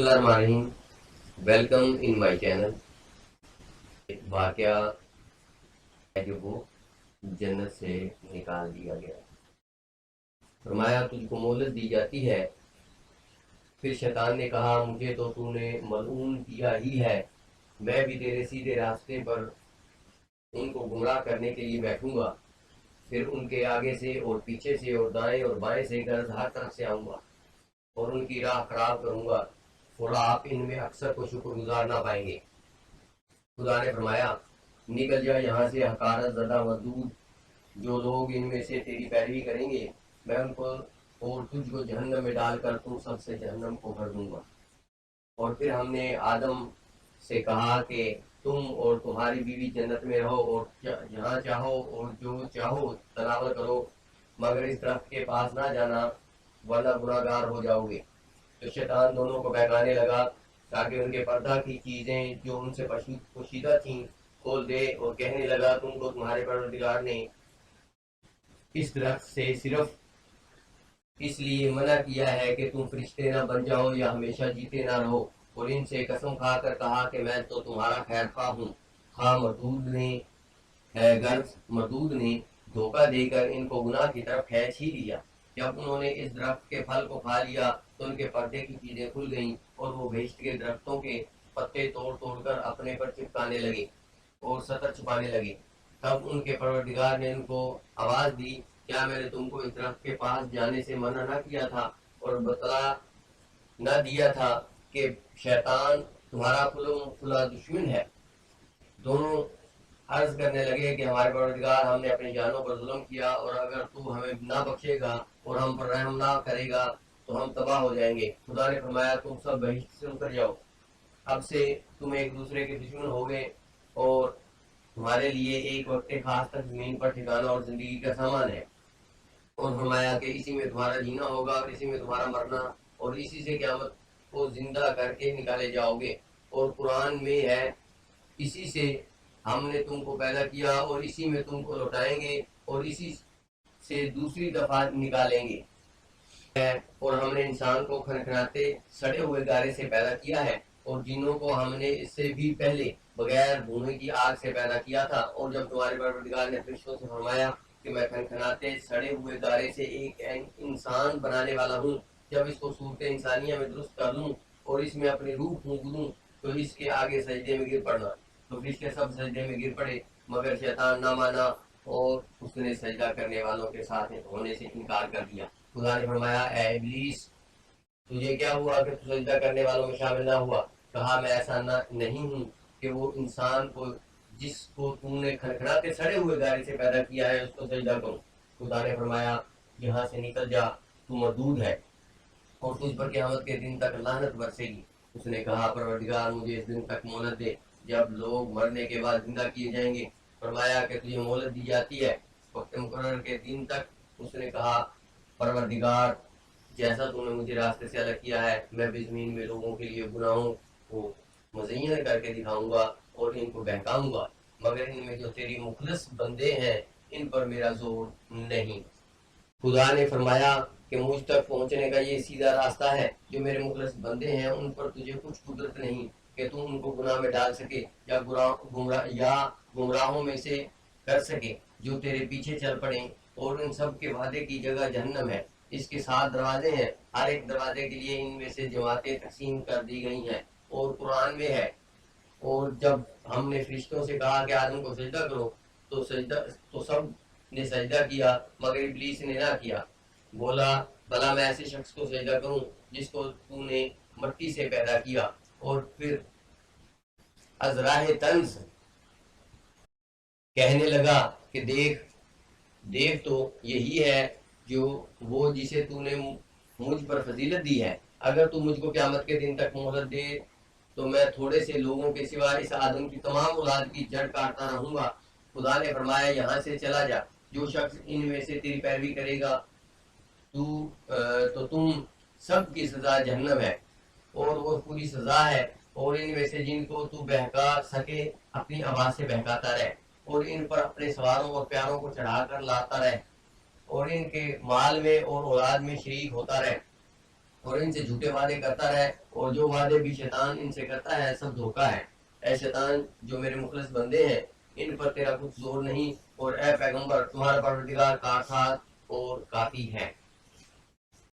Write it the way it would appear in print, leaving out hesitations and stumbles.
الرحیم welcome in my channel. واقعہ ہے جو وہ جنت سے نکال دیا گیا. فرمایا تجھ کو مہلت دی جاتی ہے. پھر شیطان نے کہا مجھے تو نے ملعون کیا ہی ہے، میں بھی تیرے سیدھے راستے پر ان کو گمراہ کرنے کے لیے بیٹھوں گا. پھر ان کے آگے سے اور پیچھے سے اور دائیں اور بائیں سے غرض ہر طرف سے آؤں گا اور ان کی راہ خراب کروں گا. تھوڑا آپ ان میں اکثر کو شکر گزار نہ پائیں گے. خدا نے فرمایا نکل جا یہاں سے حقارت زدہ مردود. جو لوگ ان میں سے تیری پیروی کریں گے میں ان کو اور تجھ کو جہنم میں ڈال کر تم سب سے جہنم کو بھر دوں گا. اور پھر ہم نے آدم سے کہا کہ تم اور تمہاری بیوی جنت میں رہو اور جہاں چاہو اور جو چاہو تناول کرو، مگر اس درخت کے پاس نہ جانا ورنہ گناہ گار ہو جاؤ گے. تو شیطان دونوں کو بہکانے لگا تاکہ ان کے پردہ کی چیزیں جو ان سے پوشیدہ تھیں کھول دے، اور کہنے لگا تم کو تمہارے پروردگار نے اس درخت سے صرف اس لیے منع کیا ہے کہ تم فرشتے نہ بن جاؤ یا ہمیشہ جیتے نہ رہو. اور ان سے قسم کھا کر کہا کہ میں تو تمہارا خیر خواہ ہوں. ہاں مردود نے دھوکہ دے کر ان کو گناہ کی طرف کھینچ ہی لیا. جب انہوں نے اس درخت کے پھل کو کھا لیا تو ان کے پردے کی چیزیں کھل گئیں اور وہ بہشت کے درختوں کے پتے توڑ توڑ کر اپنے پر چپکانے لگے اور سطر چھپانے لگے. تب ان کے پروردگار نے ان کو آواز دی کیا میں نے تم کو اس درخت کے پاس جانے سے منع نہ کیا تھا اور بتلا نہ دیا تھا کہ شیطان تمہارا کھلا دشمن ہے. دونوں عرض کرنے لگے کہ ہمارے پروردگار ہم نے اپنی جانوں پر ظلم کیا اور اگر تو ہمیں نہ بخشے گا اور ہم پر رحم نہ کرے گا تو ہم تباہ ہو جائیں گے. خدا نے فرمایا تم سب بہشت سے اتر جاؤ، اب سے تم ایک دوسرے کے دشمن ہو گئے اور تمہارے لیے ایک وقت خاص تک زمین پر ٹھکانا اور زندگی کا سامان ہے. اور فرمایا کہ اسی میں تمہارا جینا ہوگا اور اسی میں تمہارا مرنا اور اسی سے قیامت کو زندہ کر کے نکالے جاؤ گے. اور قرآن میں ہے اسی سے ہم نے تم کو پیدا کیا اور اسی میں تم کو لوٹائیں گے اور اسی سے دوسری دفعہ نکالیں گے. اور ہم نے انسان کو کھنکھناتے سڑے ہوئے گارے سے پیدا کیا ہے اور جنوں کو ہم نے اس سے بھی پہلے بغیر دھوئیں کی آگ سے پیدا کیا تھا. اور جب تمہارے پروردگار نے فرشتوں سے فرمایا کہ میں کھنکھناتے سڑے ہوئے گارے سے ایک انسان بنانے والا ہوں، جب اس کو صورت انسانیہ میں درست کر لوں اور اس میں اپنی روح پھونک دوں تو اس کے آگے سجدے میں گر پڑنا. تو فرشتے سب سجدے میں گر پڑے مگر شیطان نہ مانا اور اس نے سجدہ کرنے والوں کے ساتھ ہونے سے انکار کر دیا. خدا نے فرمایا اے ابلیس تجھے کیا ہوا کہ تو سجدہ کرنے والوں میں شامل نہ ہوا؟ کہا میں ایسا نہیں ہوں کہ وہ انسان کو جس کو تم نے کھنکھناتے سڑے ہوئے گارے سے پیدا کیا ہے اس کو سجدہ کروں. خدا نے فرمایا یہاں سے نکل جا، تو مردود ہے اور تجھ پر قیامت کے دن تک لعنت برسے گی. اس نے کہا پروردگار مجھے اس دن تک مہلت دے جب لوگ مرنے کے بعد زندہ کیے جائیں گے. فرمایا کہ تجھے مہلت دی جاتی ہے وقت مقرر کے دن تک. اس نے کہا پروردگار جیسا تو نے مجھے راستے سے الگ کیا ہے میں بھی زمین میں لوگوں کے لیے گناہوں کو مزین کر کے دکھاؤں گا اور ان کو بہکاؤں گا، مگر ان میں جو تیری مخلص بندے ہیں ان پر میرا زور نہیں. خدا نے فرمایا کہ مجھ تک پہنچنے کا یہ سیدھا راستہ ہے. جو میرے مخلص بندے ہیں ان پر تجھے کچھ قدرت نہیں کہ تم ان کو گناہ میں ڈال سکے یا گمراہوں میں سے کر سکے جو تیرے پیچھے چل پڑیں. اور ان سب کے وعدے کی جگہ جہنم ہے. اس کے 7 دروازے ہیں، ہر ایک دروازے کے لیے ان میں سے جماعتیں تقسیم کر دی گئی ہیں. اور قرآن میں ہے اور جب ہم نے فرشتوں سے کہا کہ آدم کو سجدہ کرو تو سب نے سجدہ کیا مگر ابلیس نے نہ کیا. بولا بھلا میں ایسے شخص کو سجدہ کروں جس کو تو نے مٹی سے پیدا کیا. اور پھر از راہ طنز کہنے لگا کہ دیکھ تو یہی ہے جو وہ جسے تو نے مجھ پر فضیلت دی ہے. اگر تو مجھ کو قیامت کے دن تک مہلت دے تو میں تھوڑے سے لوگوں کے سوا اس آدم کی تمام اولاد کی جڑ کاٹتا رہوں گا. خدا نے فرمایا یہاں سے چلا جا، جو شخص ان میں سے تیری پیروی کرے گا تو تم سب کی سزا جہنم ہے اور وہ پوری سزا ہے. اور ان میں سے جن کو تو بہکا سکے اپنی آواز سے بہکاتا رہے اور ان پر اپنے سواروں اور پیاروں کو چڑھا کر لاتا رہے اور ان کے مال میں اور اولاد میں شریک ہوتا رہے. اور ان سے جھوٹے وعدے کرتا رہے، اور جو وعدے بھی شیطان ان سے کرتا ہے سب دھوکا ہے۔ اے شیطان، جو میرے مخلص بندے ہیں ان پر تیرا کچھ زور نہیں، اور اے پیغمبر تمہارا پروردگار کارساز اور کافی ہے۔